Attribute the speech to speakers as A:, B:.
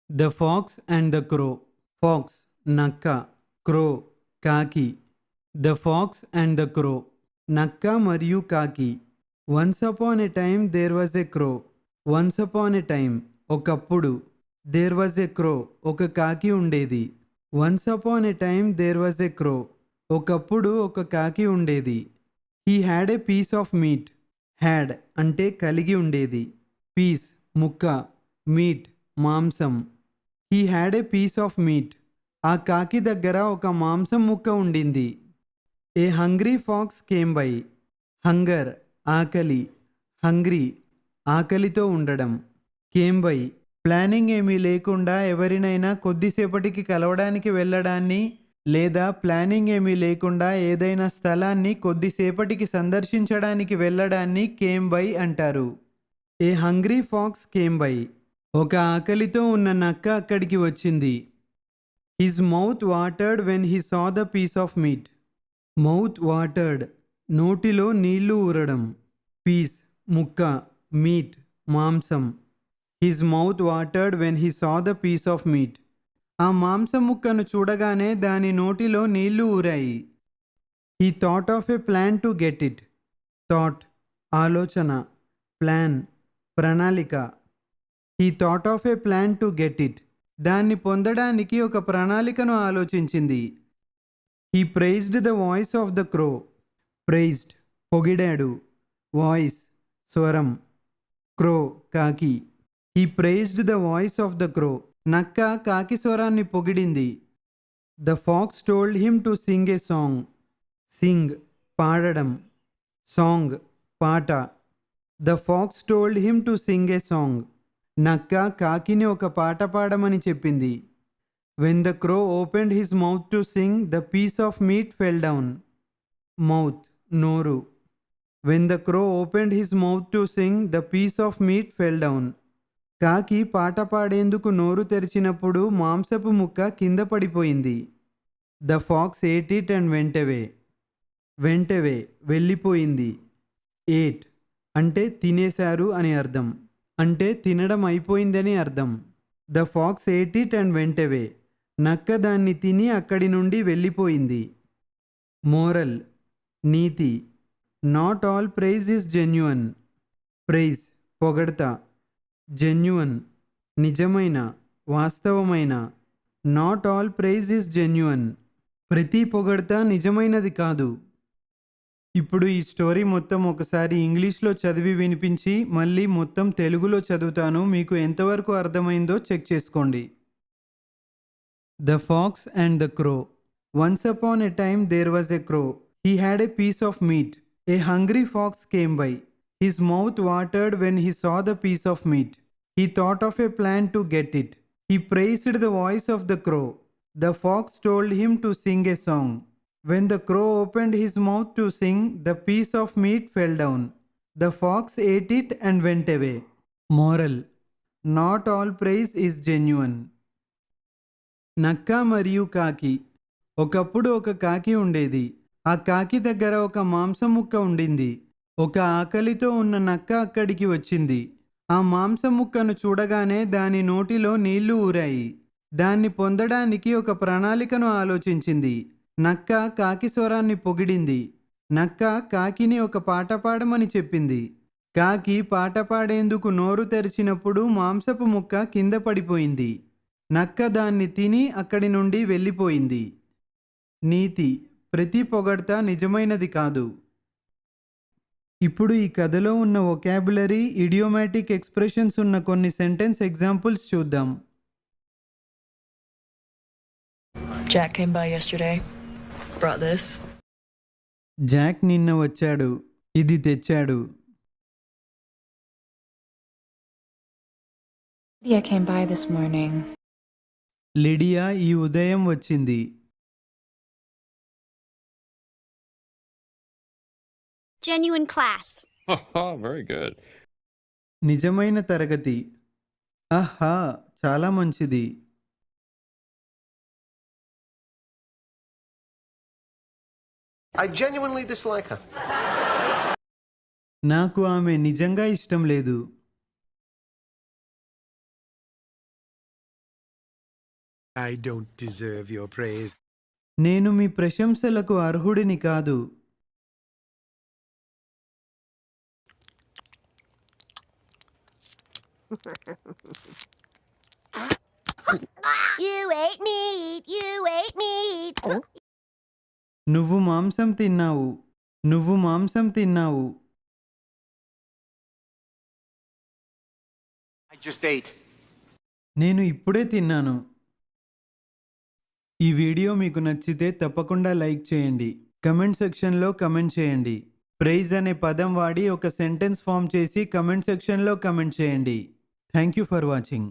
A: The Fox and the Crow. Fox, నక్క. Crow, కాకి. The Fox and the Crow. నక్క మరియు కాకి. Once upon a time there was a crow. Once upon a time, ఒకప్పుడు. There was a crow, ఒక కాకి ఉండేది. Once upon a time there was a crow. ఒకప్పుడు ఒక కాకి ఉండేది. He had a piece of meat. Had అంటే కలిగి ఉండేది. Piece ముక్క. Meat మాంసం. He had a piece of meat. ఆ కాకి దగ్గర ఒక మాంసం ముక్క ఉండింది. A hungry fox came by. Hunger ఆకలి. హంగ్రీ ఆకలితో ఉండడం. కేమ్ బై ప్లానింగ్ ఏమీ లేకుండా ఎవరినైనా కొద్దిసేపటికి కలవడానికి వెళ్ళడాన్ని లేదా ప్లానింగ్ ఏమీ లేకుండా ఏదైనా స్థలాన్ని కొద్దిసేపటికి సందర్శించడానికి వెళ్ళడాన్ని కేమ్ బై అంటారు. A hungry fox came by. ఒక ఆకలితో ఉన్న నక్క అక్కడికి వచ్చింది. His mouth watered when he saw the piece of meat. Mouth watered నోటిలో నీళ్లు ఊరడం. పీస్ ముక్క. మీట్ మాంసం. His mouth watered when he saw the piece of meat. ఆ మాంసం ముక్కను చూడగానే దాని నోటిలో నీళ్లు ఊరాయి. He thought of a plan to get it. Thought ఆలోచన. ప్లాన్ ప్రణాళిక. He thought of a plan to get it దాన్ని పొందడానికి ఒక ప్రణాళికను ఆలోచించింది. He praised the voice of the crow. Praised పొగిడాడు. వాయిస్ స్వరం. క్రో కాకి. He praised the voice of the crow నక్క కాకి స్వరాన్ని పొగిడింది. The fox told him to sing a song. Sing పాడడం. సాంగ్ పాట. The fox told him to sing a song నక్క కాకిని ఒక పాట పాడమని చెప్పింది. When the crow opened his mouth to sing the piece of meat fell down. Mouth నోరు. When the crow opened his mouth to sing the piece of meat fell down. కాకి పాట పాడేందుకు నోరు తెరిచినప్పుడు మాంసపు ముక్క కింద పడిపోయింది. The fox ate it and went away. Went away వెళ్ళిపోయింది. ఏట్ అంటే తినేశారు అని అర్థం. అంటే తినడం అయిపోయిందని అర్థం. The fox ate it and went away నక్క దాన్ని తిని అక్కడి నుండి వెళ్ళిపోయింది. మోరల్ నీతి. Not all praise is genuine. Praise పొగడ్త. జెన్యున్ నిజమైన వాస్తవమైన. Not all praise is genuine ప్రతి పొగడ్త నిజమైనది కాదు. ఇప్పుడు ఈ స్టోరీ మొత్తం ఒకసారి ఇంగ్లీష్లో చదివి వినిపించి మళ్ళీ మొత్తం తెలుగులో చదువుతాను. మీకు ఎంతవరకు అర్థమైందో చెక్ చేసుకోండి. The fox and the crow. Once upon a time there was a crow. He had a piece of meat. A hungry fox came by. His mouth watered when he saw the piece of meat. He thought of a plan to get it. He praised the voice of the crow. The fox told him to sing a song. When the crow opened his mouth to sing, the piece of meat fell down. The fox ate it and went away. Moral: not all praise is genuine. నక్క మరియు కాకి. ఒకప్పుడు ఒక కాకి ఉండేది. ఆ కాకి దగ్గర ఒక మాంసం ముక్క ఉండింది. ఒక ఆకలితో ఉన్న నక్క అక్కడికి వచ్చింది. ఆ మాంసం ముక్కను చూడగానే దాని నోటిలో నీళ్లు ఊరాయి. దాన్ని పొందడానికి ఒక ప్రణాళికను ఆలోచించింది. నక్క కాకి స్వరాన్ని పొగిడింది. నక్క కాకిని ఒక పాట పాడమని చెప్పింది. కాకి పాట పాడేందుకు నోరు తెరిచినప్పుడు మాంసపు ముక్క కింద పడిపోయింది. నక్క దాన్ని తిని అక్కడి నుండి వెళ్ళిపోయింది. నీతి: ప్రతి పొగడ్త నిజమైనది కాదు. ఇప్పుడు ఈ కథలో ఉన్న వొకాబులరీ, ఇడియోమాటిక్ ఎక్స్ప్రెషన్స్ ఉన్న కొన్ని సెంటెన్స్ ఎగ్జాంపుల్స్ చూద్దాం.
B: Jack came by yesterday. Brought this.
A: Jack నిన్న వచ్చాడు. ఇది తెచ్చాడు.
C: Lydia came by this morning.
A: Lydia ఈ ఉదయం వచ్చింది.
D: Genuine class.
E: Very good.
A: నిజమైన తరగతి. ఆహా చాలా మంచిది.
F: I genuinely dislike her.
A: నాకు ఆమె నిజంగా ఇష్టం లేదు.
E: I don't deserve your praise.
A: నేను మీ ప్రశంసలకు అర్హుడిని కాదు.
D: You ate meat. You ate meat.
A: నువ్వు మాంసం తిన్నావు. నువ్వు మాంసం తిన్నావు.
F: I just ate.
A: నేను ఇప్పుడే తిన్నాను. ఈ వీడియో మీకు నచ్చితే తప్పకుండా లైక్ చేయండి. కమెంట్ సెక్షన్లో కమెంట్ చేయండి. ప్రైజ్ అనే పదం వాడి ఒక సెంటెన్స్ ఫామ్ చేసి కమెంట్ సెక్షన్లో కమెంట్ చేయండి. Thank you for watching.